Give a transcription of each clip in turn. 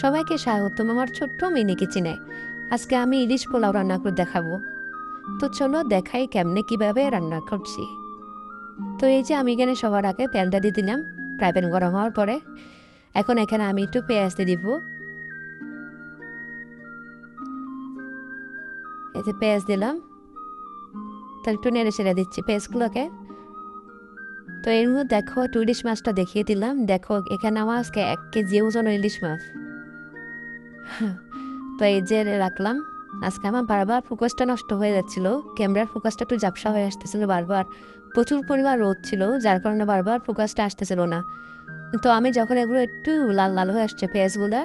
সবাইকে স্বাগতম আমার ছোট্ট মিনি কিচেনে। আজকে আমি ইলিশ পোলাও রান্না করে দেখাবো। তো চলো দেখাই কেমনে কিভাবে রান্না করছি। তো এই যে আমি এখানে সবার আগে তেলটা দিয়ে দিলাম, ফ্রাই প্যান গরম হওয়ার পরে। এখন এখানে আমি একটু পেঁয়াজ দিয়ে দিব। এতে পেঁয়াজ দিলাম, তো একটু নেড়ে চেড়ে দিচ্ছি পেঁয়াজগুলোকে। তো এর মধ্যে দেখো একটু ইলিশ মাছটা দেখিয়ে দিলাম। দেখো এখানে আমার আজকে 1 কেজি ওজন ইলিশ মাছ। তো এই যে রাখলাম। আজকে আমার বারবার ফোকাসটা নষ্ট হয়ে যাচ্ছিল, ক্যামেরার ফোকাসটা একটু ঝাপসা হয়ে আসতেছিল বারবার। প্রচুর পরিমাণ রোদ ছিল, যার কারণে বারবার ফোকাসটা আসতেছিল না। তো আমি যখন এগুলো একটু লাল লাল হয়ে আসছে পেঁয়াজগুলো,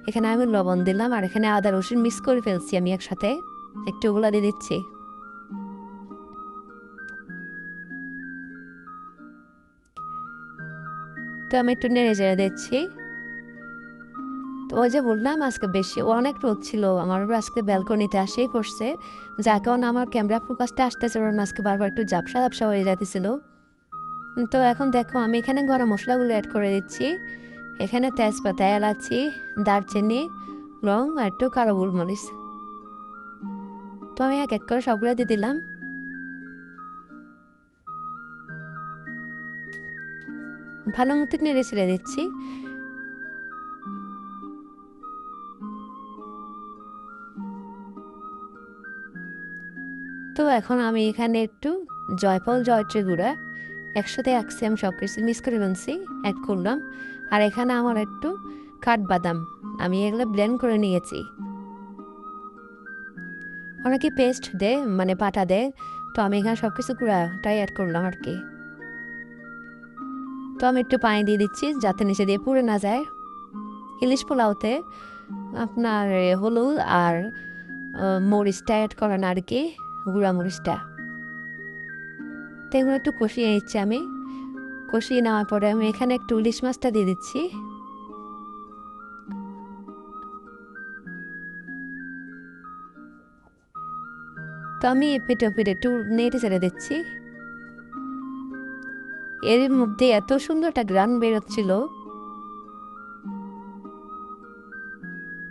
এখানে আমি লবণ দিলাম, আর এখানে আদা রসুন মিক্স করে ফেলছি আমি একসাথে। একটু ওগুলো দিয়ে দিচ্ছি। তো আমি একটু নেড়ে চেড়ে দিচ্ছি। তো ওই যে বললাম আজকে বেশি অনেক রোদ ছিল, আমার আজকে ব্যালকনিতে আসেই পড়ছে, যার কারণে আমার ক্যামেরা ফোকাসটা আসতেছিল না, আজকে বারবার একটু ঝাপসা ঝাপসা হয়ে যাচ্ছিল। তো এখন দেখো আমি এখানে গরম মশলাগুলো অ্যাড করে দিচ্ছি। এখানে তেজপাতা, এলাচি, দারচিনি, লং আর একটু কালো গোলমরিচ। তো আমি এক এক করে সবগুলো দিয়ে দিলাম। ভালো মতো নেড়ে ছেড়ে দিচ্ছি। তো এখন আমি এখানে একটু জয়ফল জয়ত্রী গুঁড়া একসাথে রাখছি, আমি সব কিছু মিক্স করে ফেলছি, অ্যাড করলাম। আর এখানে আমার একটু কাঠবাদাম, আমি এগুলো ব্লেন্ড করে নিয়েছি। অনেকে পেস্ট দেয়, মানে পাটা দেয়, তো আমি এখানে সব কিছু গুঁড়াটাই অ্যাড করলাম আর কি। তো আমি একটু পানি দিয়ে দিচ্ছি যাতে নিচে দিয়ে পুড়ে না যায়। ইলিশ পোলাওতে আপনার হলুদ আর মরিচটা অ্যাড করেন আর কি, গুঁড়া মরিচটা। তো এগুলো একটু কষিয়ে নিচ্ছি আমি। কষিয়ে নেওয়ার পরে আমি এখানে একটু ইলিশ মাছটা দিয়ে দিচ্ছি। তো আমি পেটে পেটে একটু নেড়ে চেড়ে দিচ্ছি। এর মধ্যে এত সুন্দর একটা গ্রান বেরোচ্ছিল।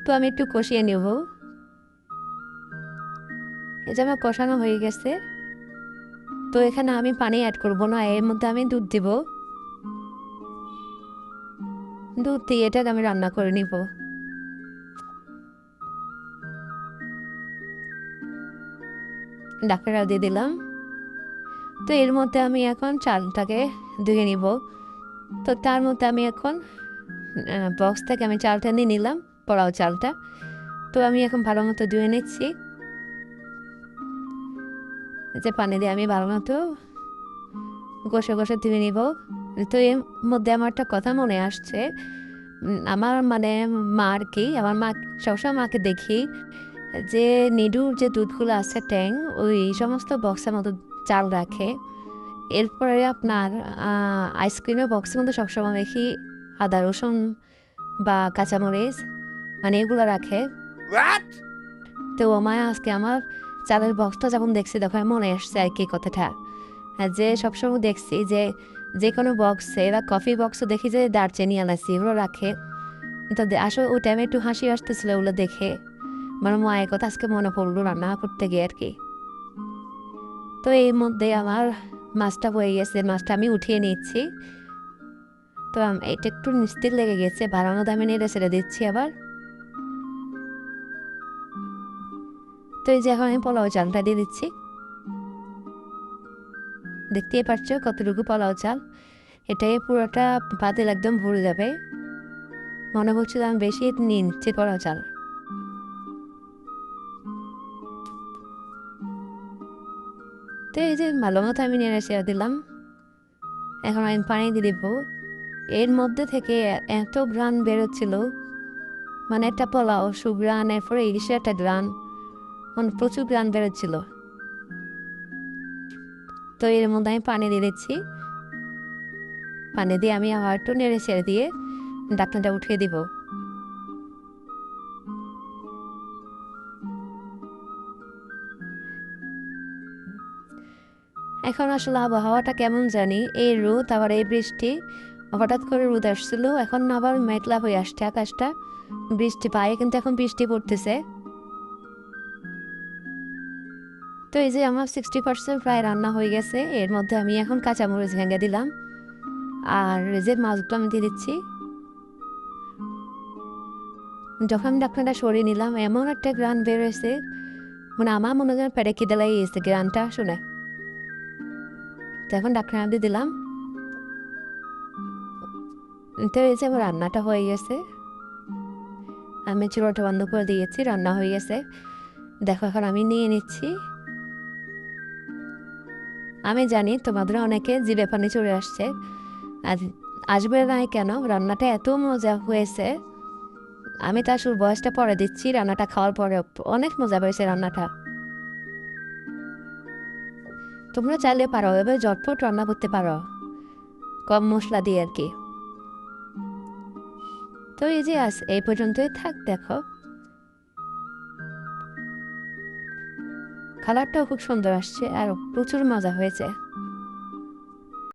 তো আমি একটু কষিয়ে নেব। এই যে আমার কষানো হয়ে গেছে। তো এখানে আমি পানি অ্যাড করব না, এর মধ্যে আমি দুধ দিব। দুধ দিয়ে এটাকে আমি রান্না করে নিব। ডাক্তাররা দিয়ে দিলাম। তো এর মধ্যে আমি এখন চালটাকে ধুয়ে নিব। তো তার মধ্যে আমি এখন বক্স থেকে আমি চালটা নিয়ে নিলাম, পোলাও চালটা। তো আমি এখন ভালো মতো ধুয়ে নিচ্ছি। যে পানি দিয়ে আমি ভালো মতো কষে কষে ধুয়ে নিব। তো এর মধ্যে আমার একটা কথা মনে আসছে। আমার মানে মা আর কি, আমার মা সবসময় মাকে দেখি যে নিডুর যে দুধগুলো আছে ট্যাং, ওই সমস্ত বক্সের মতো চাল রাখে। এরপরে আপনার আইসক্রিমের বক্সের মধ্যে সবসময় দেখি আদা রসুন বা কাঁচামরিচ, মানে এগুলো রাখে। তো আমায় আজকে আমার চালের বক্সটা যখন দেখছি তখন মনে আসছে আর কি কথাটা। যে সবসময় দেখছি যে যে কোনো বক্সে বা কফি বক্সও দেখি যে দারচিনি এলাচি এগুলো রাখে। তো আসলে ওই টাইমে একটু হাসি আসতেছিল ওগুলো দেখে, মানে মায়ের কথা আজকে মনে পড়লো রান্না করতে গিয়ে আর কি। তো এর মধ্যে আমার মাছটা হয়ে গেছে, মাছটা আমি উঠিয়ে নিচ্ছি। তো এটা একটু নিস্তিক লেগে গেছে, বাড়ানো দামে নেড়ে ছেড়ে দিচ্ছি আবার। তো এই যে এখন আমি পোলাও চালটা দিয়ে দিচ্ছি। দেখতেই পাচ্ছ কতটুকু পোলাও চাল, এটাই পুরোটা পাতিল একদম ভরে যাবে। মনে হচ্ছিল আমি বেশি নিয়ে নিচ্ছি পোলাও চাল। তো এই যে ভালো মতো আমি নেড়ে ছেড়ে দিলাম। এখন আমি পানি দিয়ে দিব। এর মধ্যে থেকে এত ঘ্রাণ বেরোচ্ছিল, মানে একটা পোলাও সুঘ্রাণ, এরপরে ইলিশের একটা ঘ্রাণ, মানে প্রচুর ঘ্রাণ বেরোচ্ছিল। তো এর মধ্যে আমি পানি দিয়ে দিচ্ছি। পানি দিয়ে আমি আবার একটু নেড়ে ছেড়ে দিয়ে ঢাকনাটা উঠিয়ে দিব। এখন আসলে আবহাওয়াটা কেমন জানি, এই রোদ আবার এই বৃষ্টি, হঠাৎ করে রোদ আসছিল, এখন আবার মেঘলা হয়ে আসছে আকাশটা, বৃষ্টি পায়ে কিন্তু এখন বৃষ্টি পড়তেছে। তো এই যে আমার 60% প্রায় রান্না হয়ে গেছে, এর মধ্যে আমি এখন কাঁচামরিচ ভেঙে দিলাম, আর এই যে মাছগুলো আমি দিয়ে দিচ্ছি। যখন ঢাকনাটা সরিয়ে নিলাম, এমন একটা গ্রান বেরোয়েছে, মানে আমার মনে হয় পেটে খিদে লেগে গেছে গ্রানটা শুনে। তো এখন ঢাকনা দিয়ে দিলাম। তো এই যে আমার রান্নাটা হয়ে গেছে, আমি চুলোটা বন্ধ করে দিয়েছি, রান্না হয়ে গেছে। দেখো এখন আমি নিয়ে নিচ্ছি। আমি জানি তোমাদের অনেকে জিভে পানি চলে আসছে, আর আসবে না কেন, রান্নাটা এত মজা হয়েছে। আমি তার সুর বয়সটা পরে দিচ্ছি, রান্নাটা খাওয়ার পরে অনেক মজা পেয়েছে রান্নাটা। তোমরা চাইলে পারো, এবার ঝটপট রান্না করতে পারো, কম মশলা দিয়ে আর কি। তো এই যে আজ এই পর্যন্তই থাক। দেখো কালারটাও খুব সুন্দর আসছে আর প্রচুর মজা হয়েছে।